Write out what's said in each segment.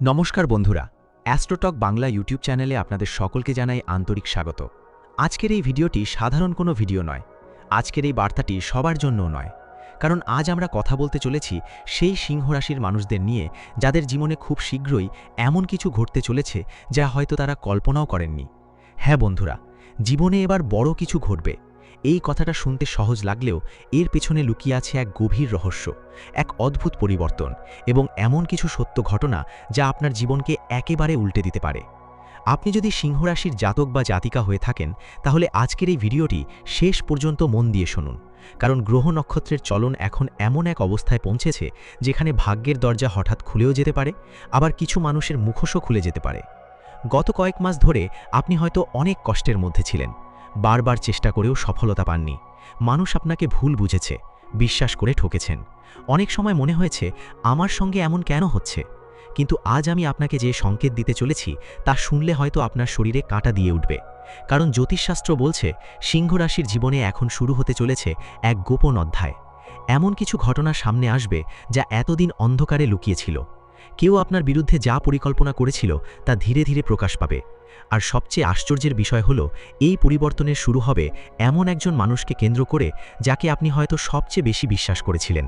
নমস্কার বন্ধুরা, অ্যাস্ট্রোটক বাংলা ইউটিউব চ্যানেলে আপনাদের সকলকে জানাই আন্তরিক স্বাগত। আজকের এই ভিডিওটি সাধারণ কোনো ভিডিও নয়। আজকের এই বার্তাটি সবার জন্যও নয়, কারণ আজ আমরা কথা বলতে চলেছি সেই সিংহ রাশির মানুষদের নিয়ে যাদের জীবনে খুব শীঘ্রই এমন কিছু ঘটতে চলেছে যা হয়তো তারা কল্পনাও করেননি। হ্যাঁ বন্ধুরা, জীবনে এবার বড় কিছু ঘটবে। এই কথাটা শুনতে সহজ লাগলেও এর পেছনে লুকিয়ে আছে এক গভীর রহস্য, এক অদ্ভুত পরিবর্তন এবং এমন কিছু সত্য ঘটনা যা আপনার জীবনকে একেবারে উল্টে দিতে পারে। আপনি যদি সিংহ রাশির জাতক বা জাতিকা হয়ে থাকেন, তাহলে আজকের এই ভিডিওটি শেষ পর্যন্ত মন দিয়ে শুনুন, কারণ গ্রহ নক্ষত্রের চলন এখন এমন এক অবস্থায় পৌঁছেছে যেখানে ভাগ্যের দরজা হঠাৎ খুলেও যেতে পারে, আবার কিছু মানুষের মুখোশও খুলে যেতে পারে। গত কয়েক মাস ধরে আপনি হয়তো অনেক কষ্টের মধ্যে ছিলেন, বারবার চেষ্টা করেও সফলতা পাননি। মানুষ আপনাকে ভুল বুঝেছে, বিশ্বাস করে ঠকেছেন। অনেক সময় মনে হয়েছে আমার সঙ্গে এমন কেন হচ্ছে, কিন্তু আজ আমি আপনাকে যে সংকেত দিতে চলেছি তা শুনলে হয়তো আপনার শরীরে কাঁটা দিয়ে উঠবে। কারণ জ্যোতিষশাস্ত্র বলছে সিংহ রাশির জীবনে এখন শুরু হতে চলেছে এক গোপন অধ্যায়। এমন কিছু ঘটনা সামনে আসবে যা এতদিন অন্ধকারে লুকিয়েছিল। কেউ আপনার বিরুদ্ধে যা পরিকল্পনা করেছিল তা ধীরে ধীরে প্রকাশ পাবে। আর সবচেয়ে আশ্চর্যের বিষয় হলো, এই পরিবর্তনের শুরু হবে এমন একজন মানুষকে কেন্দ্র করে যাকে আপনি হয়তো সবচেয়ে বেশি বিশ্বাস করেছিলেন।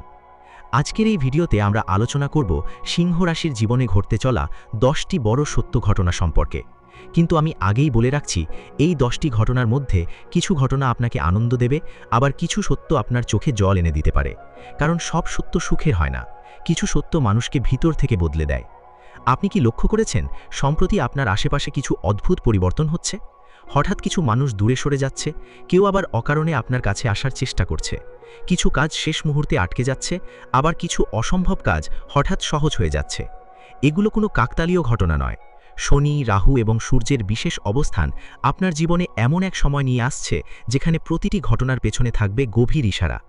আজকের এই ভিডিওতে আমরা আলোচনা করব সিংহ রাশির জীবনে ঘটতে চলা 10টি বড় সত্য ঘটনা সম্পর্কে। কিন্তু আমি আগেই বলে রাখছি, এই 10টি ঘটনার মধ্যে কিছু ঘটনা আপনাকে আনন্দ দেবে, আবার কিছু সত্য আপনার চোখে জল এনে দিতে পারে। কারণ সব সত্য সুখের হয় না, কিছু সত্য মানুষকে ভিতর থেকে বদলে দেয়। আপনি কি লক্ষ্য করেছেন সম্প্রতি আপনার আশেপাশে কিছু অদ্ভুত পরিবর্তন হচ্ছে? হঠাৎ কিছু মানুষ দূরে সরে যাচ্ছে, কেউ আবার অকারণে আপনার কাছে আসার চেষ্টা করছে। কিছু কাজ শেষ মুহূর্তে আটকে যাচ্ছে, আবার কিছু অসম্ভব কাজ হঠাৎ সহজ হয়ে যাচ্ছে। এগুলো কোনো কাকতালীয় ঘটনা নয়। শনি, রাহু এবং সূর্যের বিশেষ অবস্থান আপনার জীবনে এমন এক সময় নিয়ে আসছে যেখানে প্রতিটি ঘটনার পেছনে থাকবে গভীর ইশারা।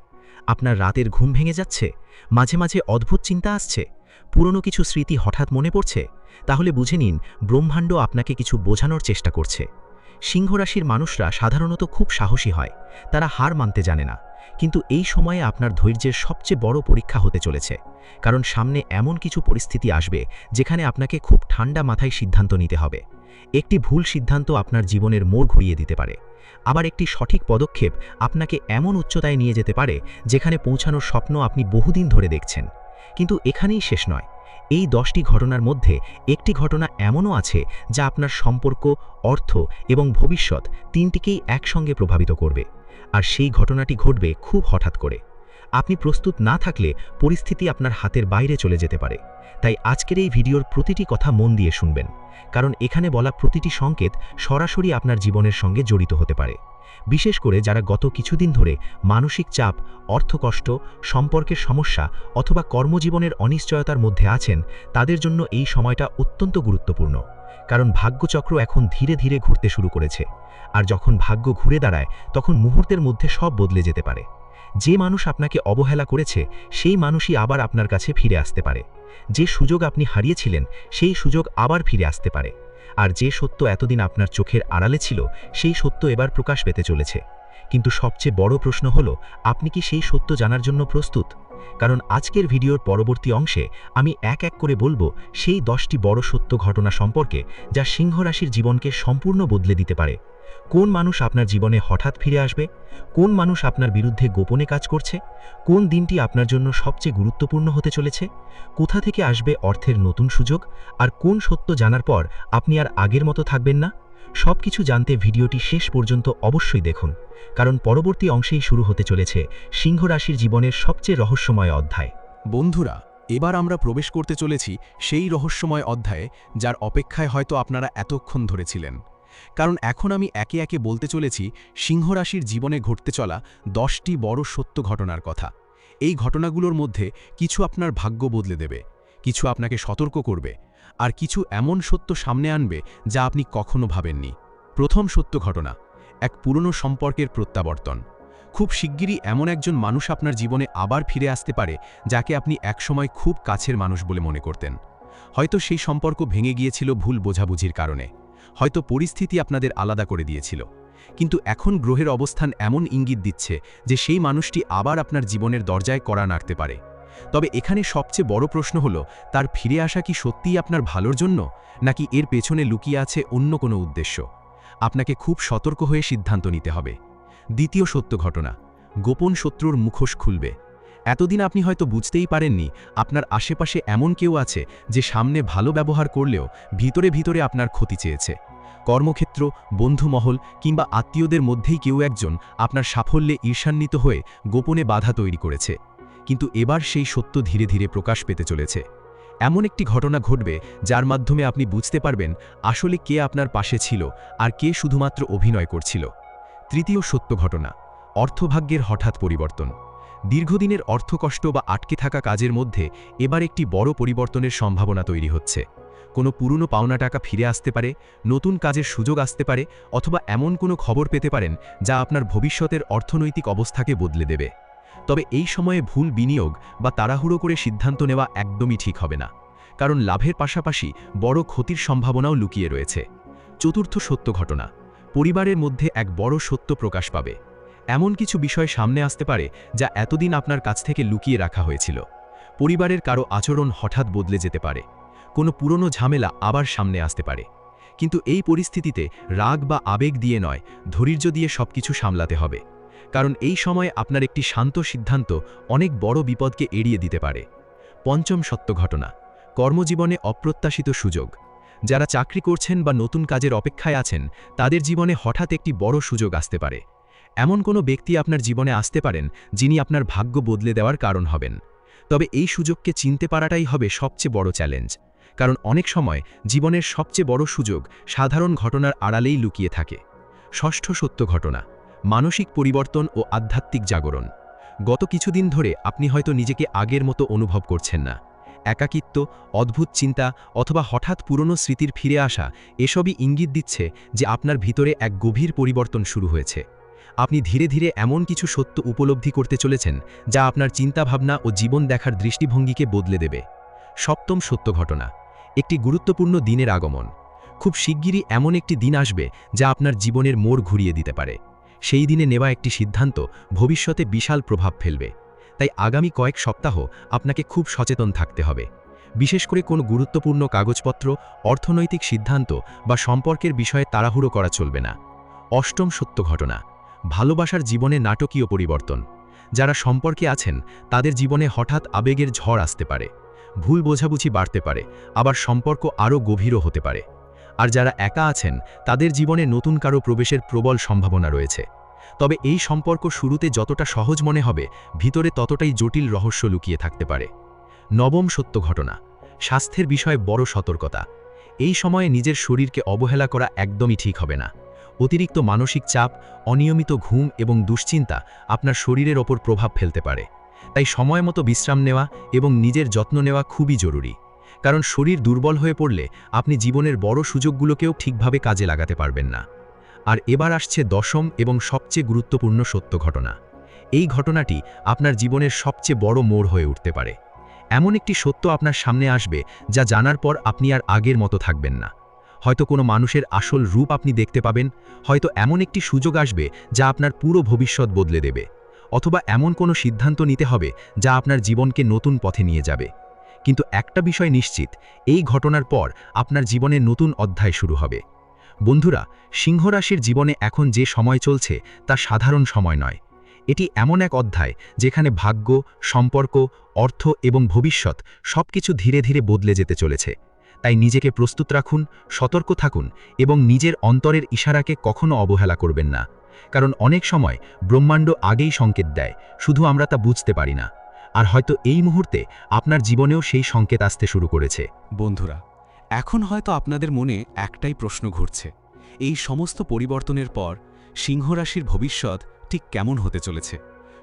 আপনার রাতের ঘুম ভেঙে যাচ্ছে, মাঝে মাঝে অদ্ভুত চিন্তা আসছে, পুরনো কিছু স্মৃতি হঠাৎ মনে পড়ছে, তাহলে বুঝে নিন ব্রহ্মাণ্ড আপনাকে কিছু বোঝানোর চেষ্টা করছে। সিংহ রাশির মানুষরা সাধারণত খুব সাহসী হয়, তারা হার মানতে জানে না। কিন্তু এই সময়ে আপনার ধৈর্যের সবচেয়ে বড় পরীক্ষা হতে চলেছে, কারণ সামনে এমন কিছু পরিস্থিতি আসবে যেখানে আপনাকে খুব ঠান্ডা মাথায় সিদ্ধান্ত নিতে হবে। একটি ভুল সিদ্ধান্ত আপনার জীবনের মোড় ঘুরিয়ে দিতে পারে, আবার একটি সঠিক পদক্ষেপ আপনাকে এমন উচ্চতায় নিয়ে যেতে পারে যেখানে পৌঁছানোর স্বপ্ন আপনি বহুদিন ধরে দেখছেন। কিন্তু এখানেই শেষ নয়। এই 10টি ঘটনার মধ্যে একটি ঘটনা এমনও আছে যা আপনার সম্পর্ক, অর্থ এবং ভবিষ্যৎ তিনটিকেই একসঙ্গে প্রভাবিত করবে। আর সেই ঘটনাটি ঘটবে খুব হঠাৎ করে। আপনি প্রস্তুত না থাকলে পরিস্থিতি আপনার হাতের বাইরে চলে যেতে পারে। তাই আজকের এই ভিডিওর প্রতিটি কথা মন দিয়ে শুনবেন, কারণ এখানে বলা প্রতিটি সংকেত সরাসরি আপনার জীবনের সঙ্গে জড়িত হতে পারে। বিশেষ করে যারা গত কিছুদিন ধরে মানসিক চাপ, অর্থকষ্ট, সম্পর্কের সমস্যা অথবা কর্মজীবনের অনিশ্চয়তার মধ্যে আছেন, তাদের জন্য এই সময়টা অত্যন্ত গুরুত্বপূর্ণ। কারণ ভাগ্যচক্র এখন ধীরে ধীরে ঘুরতে শুরু করেছে, আর যখন ভাগ্য ঘুরে দাঁড়ায় তখন মুহূর্তের মধ্যে সব বদলে যেতে পারে। যে মানুষ আপনাকে অবহেলা করেছে সেই মানুষই আবার আপনার কাছে ফিরে আসতে পারে। যে সুযোগ আপনি হারিয়েছিলেন সেই সুযোগ আবার ফিরে আসতে পারে। আর যে সত্য এতদিন আপনার চোখের আড়ালে ছিল সেই সত্য এবার প্রকাশ পেতে চলেছে। কিন্তু সবচেয়ে বড় প্রশ্ন হলো, আপনি কি সেই সত্য জানার জন্য প্রস্তুত? কারণ আজকের ভিডিওর পরবর্তী অংশে আমি এক এক করে বলবো সেই 10টি বড় সত্য ঘটনা সম্পর্কে যা সিংহ রাশির জীবনকে সম্পূর্ণ বদলে দিতে পারে। কোন মানুষ আপনার জীবনে হঠাৎ ফিরে আসবে, কোন মানুষ আপনার বিরুদ্ধে গোপনে কাজ করছে, কোন দিনটি আপনার জন্য সবচেয়ে গুরুত্বপূর্ণ হতে চলেছে, কোথা থেকে আসবে অর্থের নতুন সুযোগ, আর কোন সত্য জানার পর আপনি আর আগের মতো থাকবেন না। সবকিছু জানতে ভিডিওটি শেষ পর্যন্ত অবশ্যই দেখুন, কারণ পরবর্তী অংশেই শুরু হতে চলেছে সিংহ রাশির জীবনের সবচেয়ে রহস্যময় অধ্যায়। বন্ধুরা, এবার আমরা প্রবেশ করতে চলেছি সেই রহস্যময় অধ্যায়ে যার অপেক্ষায় হয়তো আপনারা এতক্ষণ ধরেছিলেন। কারণ এখন আমি একে একে বলতে চলেছি সিংহ রাশির জীবনে ঘটতে চলা 10টি বড় সত্য ঘটনার কথা। এই ঘটনাগুলোর মধ্যে কিছু আপনার ভাগ্য বদলে দেবে, কিছু আপনাকে সতর্ক করবে, আর কিছু এমন সত্য সামনে আনবে যা আপনি কখনো ভাবেননি। প্রথম সত্য ঘটনা, এক পুরনো সম্পর্কের প্রত্যাবর্তন। খুব শিগগিরই এমন একজন মানুষ আপনার জীবনে আবার ফিরে আসতে পারে যাকে আপনি একসময় খুব কাছের মানুষ বলে মনে করতেন। হয়তো সেই সম্পর্ক ভেঙে গিয়েছিল ভুল বোঝাবুঝির কারণে, হয়তো পরিস্থিতি আপনাদের আলাদা করে দিয়েছিল, কিন্তু এখন গ্রহের অবস্থান এমন ইঙ্গিত দিচ্ছে যে সেই মানুষটি আবার আপনার জীবনের দরজায় কড়া নাড়তে পারে। তবে এখানে সবচেয়ে বড় প্রশ্ন হলো, তার ফিরে আসা কি সত্যিই আপনার ভালোর জন্য, নাকি এর পেছনে লুকিয়ে আছে অন্য কোনো উদ্দেশ্য? আপনাকে খুব সতর্ক হয়ে সিদ্ধান্ত নিতে হবে। দ্বিতীয় সত্য ঘটনা, গোপন শত্রুর মুখোশ খুলবে। এতদিন আপনি হয়তো বুঝতেই পারেননি আপনার আশেপাশে এমন কেউ আছে যে সামনে ভালো ব্যবহার করলেও ভিতরে ভিতরে আপনার ক্ষতি চেয়েছে। কর্মক্ষেত্র, বন্ধুমহল কিংবা আত্মীয়দের মধ্যেই কেউ একজন আপনার সাফল্যে ঈর্ষান্বিত হয়ে গোপনে বাধা তৈরি করেছে। কিন্তু এবার সেই সত্য ধীরে ধীরে প্রকাশ পেতে চলেছে। এমন একটি ঘটনা ঘটবে যার মাধ্যমে আপনি বুঝতে পারবেন আসলে কে আপনার পাশে ছিল আর কে শুধুমাত্র অভিনয় করছিল। তৃতীয় সত্য ঘটনা, অর্থভাগ্যের হঠাৎ পরিবর্তন। দীর্ঘদিনের অর্থকষ্ট বা আটকে থাকা কাজের মধ্যে এবার একটি বড় পরিবর্তনের সম্ভাবনা তৈরি হচ্ছে। কোনো পুরনো পাওনা টাকা ফিরে আসতে পারে, নতুন কাজের সুযোগ আসতে পারে, অথবা এমন কোনো খবর পেতে পারেন যা আপনার ভবিষ্যতের অর্থনৈতিক অবস্থাকে বদলে দেবে। তবে এই সময়ে ভুল বিনিয়োগ বা তাড়াহুড়ো করে সিদ্ধান্ত নেওয়া একদমই ঠিক হবে না, কারণ লাভের পাশাপাশি বড় ক্ষতির সম্ভাবনাও লুকিয়ে রয়েছে। চতুর্থ সত্য ঘটনা, পরিবারের মধ্যে এক বড় সত্য প্রকাশ পাবে। এমন কিছু বিষয় সামনে আসতে পারে যা এতদিন আপনার কাছ থেকে লুকিয়ে রাখা হয়েছিল। পরিবারের কারো আচরণ হঠাৎ বদলে যেতে পারে, কোনো পুরনো ঝামেলা আবার সামনে আসতে পারে। কিন্তু এই পরিস্থিতিতে রাগ বা আবেগ দিয়ে নয়, ধৈর্য দিয়ে সবকিছু সামলাতে হবে, কারণ এই সময়ে আপনার একটি শান্ত সিদ্ধান্ত অনেক বড় বিপদকে এড়িয়ে দিতে পারে। পঞ্চম সত্য ঘটনা, কর্মজীবনে অপ্রত্যাশিত সুযোগ। যারা চাকরি করছেন বা নতুন কাজের অপেক্ষায় আছেন, তাদের জীবনে হঠাৎ একটি বড় সুযোগ আসতে পারে। এমন কোনো ব্যক্তি আপনার জীবনে আসতে পারেন যিনি আপনার ভাগ্য বদলে দেওয়ার কারণ হবেন। তবে এই সুযোগকে চিনতে পারাটাই হবে সবচেয়ে বড় চ্যালেঞ্জ, কারণ অনেক সময় জীবনের সবচেয়ে বড় সুযোগ সাধারণ ঘটনার আড়ালেই লুকিয়ে থাকে। ষষ্ঠ সত্য ঘটনা, মানসিক পরিবর্তন ও আধ্যাত্মিক জাগরণ। গত কিছুদিন ধরে আপনি হয়তো নিজেকে আগের মতো অনুভব করছেন না। একাকিত্ব, অদ্ভুত চিন্তা অথবা হঠাৎ পুরনো স্মৃতির ফিরে আসা এসবই ইঙ্গিত দিচ্ছে যে আপনার ভিতরে এক গভীর পরিবর্তন শুরু হয়েছে। আপনি ধীরে ধীরে এমন কিছু সত্য উপলব্ধি করতে চলেছেন যা আপনার চিন্তাভাবনা ও জীবন দেখার দৃষ্টিভঙ্গিকে বদলে দেবে। সপ্তম সত্য ঘটনা, একটি গুরুত্বপূর্ণ দিনের আগমন। খুব শিগগিরই এমন একটি দিন আসবে যা আপনার জীবনের মোড় ঘুরিয়ে দিতে পারে। সেই দিনে নেওয়া একটি সিদ্ধান্ত ভবিষ্যতে বিশাল প্রভাব ফেলবে। তাই আগামী কয়েক সপ্তাহ আপনাকে খুব সচেতন থাকতে হবে। বিশেষ করে কোনো গুরুত্বপূর্ণ কাগজপত্র, অর্থনৈতিক সিদ্ধান্ত বা সম্পর্কের বিষয়ে তাড়াহুড়ো করা চলবে না। অষ্টম সত্য ঘটনা, ভালোবাসার জীবনে নাটকীয় পরিবর্তন। যারা সম্পর্কে আছেন তাদের জীবনে হঠাৎ আবেগের ঝড় আসতে পারে, ভুল বোঝাবুঝি বাড়তে পারে, আবার সম্পর্ক আরও গভীরও হতে পারে। আর যারা একা আছেন তাদের জীবনে নতুন কারো প্রবেশের প্রবল সম্ভাবনা রয়েছে। তবে এই সম্পর্ক শুরুতে যতটা সহজ মনে হবে, ভিতরে ততটাই জটিল রহস্য লুকিয়ে থাকতে পারে। নবম সত্য ঘটনা, স্বাস্থ্যের বিষয়ে বড় সতর্কতা। এই সময়ে নিজের শরীরকে অবহেলা করা একদমই ঠিক হবে না। অতিরিক্ত মানসিক চাপ, অনিয়মিত ঘুম এবং দুশ্চিন্তা আপনার শরীরের ওপর প্রভাব ফেলতে পারে। তাই সময় মতো বিশ্রাম নেওয়া এবং নিজের যত্ন নেওয়া খুবই জরুরি, কারণ শরীর দুর্বল হয়ে পড়লে আপনি জীবনের বড় সুযোগগুলোকেও ঠিকভাবে কাজে লাগাতে পারবেন না। আর এবার আসছে দশম এবং সবচেয়ে গুরুত্বপূর্ণ সত্য ঘটনা। এই ঘটনাটি আপনার জীবনের সবচেয়ে বড় মোড় হয়ে উঠতে পারে। এমন একটি সত্য আপনার সামনে আসবে যা জানার পর আপনি আর আগের মতো থাকবেন না। হয়তো কোনো মানুষের আসল রূপ আপনি দেখতে পাবেন, হয়তো এমন একটি সুযোগ আসবে যা আপনার পুরো ভবিষ্যৎ বদলে দেবে, অথবা এমন কোনো সিদ্ধান্ত নিতে হবে যা আপনার জীবনকে নতুন পথে নিয়ে যাবে। কিন্তু একটা বিষয় নিশ্চিত, এই ঘটনার পর আপনার জীবনে নতুন অধ্যায় শুরু হবে। বন্ধুরা, সিংহ রাশির জীবনে এখন যে সময় চলছে তা সাধারণ সময় নয়। এটি এমন এক অধ্যায় যেখানে ভাগ্য, সম্পর্ক, অর্থ এবং ভবিষ্যৎ সবকিছু ধীরে ধীরে বদলে যেতে চলেছে। তাই নিজেকে প্রস্তুত রাখুন, সতর্ক থাকুন এবং নিজের অন্তরের ইশারাকে কখনো অবহেলা করবেন না, কারণ অনেক সময় ব্রহ্মাণ্ড আগেই সংকেত দেয়, শুধু আমরা তা বুঝতে পারি না। আর হয়তো এই মুহূর্তে আপনার জীবনেও সেই সংকেত আসতে শুরু করেছে। বন্ধুরা, এখন হয়তো আপনাদের মনে একটাই প্রশ্ন ঘুরছে, এই সমস্ত পরিবর্তনের পর সিংহ রাশির ভবিষ্যৎ ঠিক কেমন হতে চলেছে।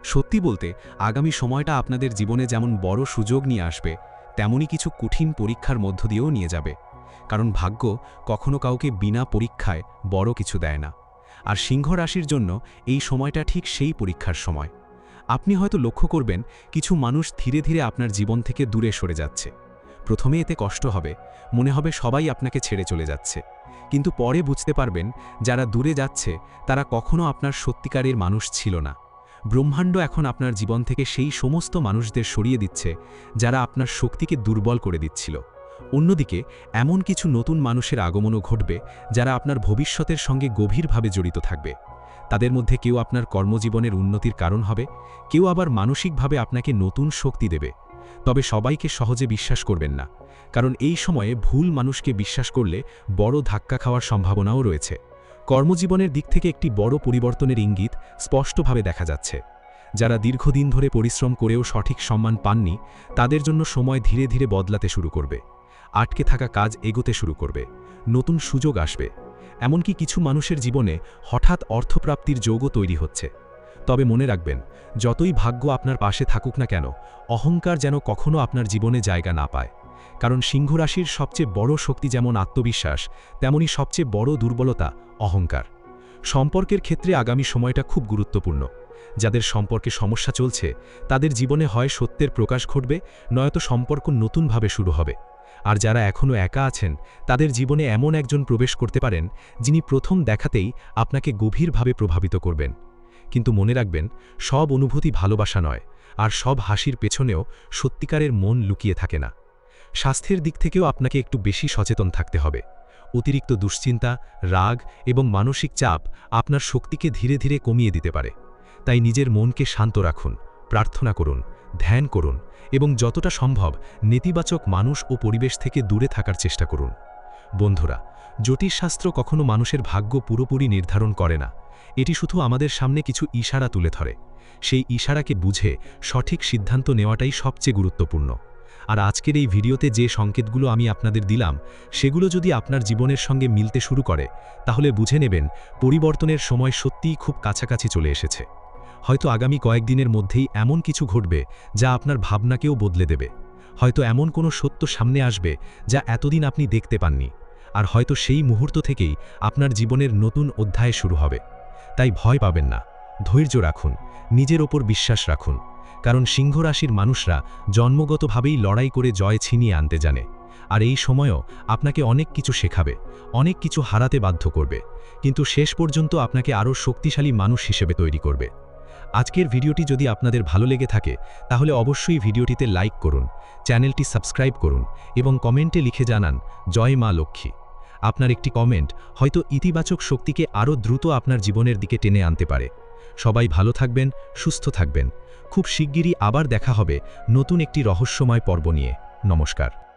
সত্যি বলতে আগামী সময়টা আপনাদের জীবনে যেমন বড় সুযোগ নিয়ে আসবে, তেমনই কিছু কঠিন পরীক্ষার মধ্য দিয়েও নিয়ে যাবে, কারণ ভাগ্য কখনো কাউকে বিনা পরীক্ষায় বড় কিছু দেয় না। আর সিংহ রাশির জন্য এই সময়টা ঠিক সেই পরীক্ষার সময়। আপনি হয়তো লক্ষ্য করবেন কিছু মানুষ ধীরে ধীরে আপনার জীবন থেকে দূরে সরে যাচ্ছে। প্রথমে এতে কষ্ট হবে, মনে হবে সবাই আপনাকে ছেড়ে চলে যাচ্ছে, কিন্তু পরে বুঝতে পারবেন যারা দূরে যাচ্ছে তারা কখনো আপনার সত্যিকারের মানুষ ছিল না, ব্রহ্মাণ্ড এখন আপনার জীবন থেকে সেই সমস্ত মানুষদের সরিয়ে দিচ্ছে যারা আপনার শক্তিকে দুর্বল করে দিচ্ছিল। অন্যদিকে এমন কিছু নতুন মানুষের আগমনও ঘটবে যারা আপনার ভবিষ্যতের সঙ্গে গভীরভাবে জড়িত থাকবে। তাদের মধ্যে কেউ আপনার কর্মজীবনের উন্নতির কারণ হবে, কেউ আবার মানসিকভাবে আপনাকে নতুন শক্তি দেবে। তবে সবাইকে সহজে বিশ্বাস করবেন না, কারণ এই সময়ে ভুল মানুষকে বিশ্বাস করলে বড় ধাক্কা খাওয়ার সম্ভাবনাও রয়েছে। কর্মজীবনের দিক থেকে একটি বড় পরিবর্তনের ইঙ্গিত স্পষ্টভাবে দেখা যাচ্ছে। যারা দীর্ঘদিন ধরে পরিশ্রম করেও সঠিক সম্মান পাননি, তাদের জন্য সময় ধীরে ধীরে বদলাতে শুরু করবে। আটকে থাকা কাজ এগোতে শুরু করবে, নতুন সুযোগ আসবে। এমনকি কিছু মানুষের জীবনে হঠাৎ অর্থপ্রাপ্তির যোগও তৈরি হচ্ছে। তবে মনে রাখবেন, যতই ভাগ্য আপনার পাশে থাকুক না কেন, অহংকার যেন কখনো আপনার জীবনে জায়গা না পায়। কারণ সিংহ রাশির সবচেয়ে বড় শক্তি যেমন আত্মবিশ্বাস, তেমনি সবচেয়ে বড় দুর্বলতা অহংকার। সম্পর্কের ক্ষেত্রে আগামী সময়টা খুব গুরুত্বপূর্ণ। যাদের সম্পর্কে সমস্যা চলছে, তাদের জীবনে হয় সত্যের প্রকাশ ঘটবে, নয়তো সম্পর্ক নতুনভাবে শুরু হবে। আর যারা এখনও একা আছেন, তাদের জীবনে এমন একজন প্রবেশ করতে পারেন যিনি প্রথম দেখাতেই আপনাকে গভীরভাবে প্রভাবিত করবেন। কিন্তু মনে রাখবেন, সব অনুভূতি ভালোবাসা নয়, আর সব হাসির পেছনেও সত্যিকারের মন লুকিয়ে থাকে না। স্বাস্থ্যের দিক থেকেও আপনাকে একটু বেশি সচেতন থাকতে হবে। অতিরিক্ত দুশ্চিন্তা, রাগ এবং মানসিক চাপ আপনার শক্তিকে ধীরে ধীরে কমিয়ে দিতে পারে। তাই নিজের মনকে শান্ত রাখুন, প্রার্থনা করুন, ধ্যান করুন এবং যতটা সম্ভব নেতিবাচক মানুষ ও পরিবেশ থেকে দূরে থাকার চেষ্টা করুন। বন্ধুরা, জ্যোতিষশাস্ত্র কখনো মানুষের ভাগ্য পুরোপুরি নির্ধারণ করে না। এটি শুধু আমাদের সামনে কিছু ইশারা তুলে ধরে। সেই ইশারাকে বুঝে সঠিক সিদ্ধান্ত নেওয়াটাই সবচেয়ে গুরুত্বপূর্ণ। আর আজকের এই ভিডিওতে যে সংকেতগুলো আমি আপনাদের দিলাম, সেগুলো যদি আপনার জীবনের সঙ্গে মিলতে শুরু করে, তাহলে বুঝে নেবেন পরিবর্তনের সময় সত্যিই খুব কাছাকাছি চলে এসেছে। হয়তো আগামী কয়েকদিনের মধ্যেই এমন কিছু ঘটবে যা আপনার ভাবনাকেও বদলে দেবে। হয়তো এমন কোনো সত্য সামনে আসবে যা এতদিন আপনি দেখতে পাননি। আর হয়তো সেই মুহূর্ত থেকেই আপনার জীবনের নতুন অধ্যায় শুরু হবে। তাই ভয় পাবেন না, ধৈর্য রাখুন, নিজের ওপর বিশ্বাস রাখুন। কারণ সিংহ রাশির মানুষরা জন্মগতভাবেই লড়াই করে জয় ছিনিয়ে আনতে জানে। আর এই সময়ও আপনাকে অনেক কিছু শেখাবে, অনেক কিছু হারাতে বাধ্য করবে, কিন্তু শেষ পর্যন্ত আপনাকে আরও শক্তিশালী মানুষ হিসেবে তৈরি করবে। আজকের ভিডিওটি যদি আপনাদের ভালো লেগে থাকে, তাহলে অবশ্যই ভিডিওটিতে লাইক করুন, চ্যানেলটি সাবস্ক্রাইব করুন এবং কমেন্টে লিখে জানান জয় মা লক্ষ্মী। আপনার একটি কমেন্ট হয়তো ইতিবাচক শক্তিকে আরও দ্রুত আপনার জীবনের দিকে টেনে আনতে পারে। সবাই ভালো থাকবেন, সুস্থ থাকবেন। খুব শিগগিরই আবার দেখা হবে নতুন একটি রহস্যময় পর্ব নিয়ে। নমস্কার।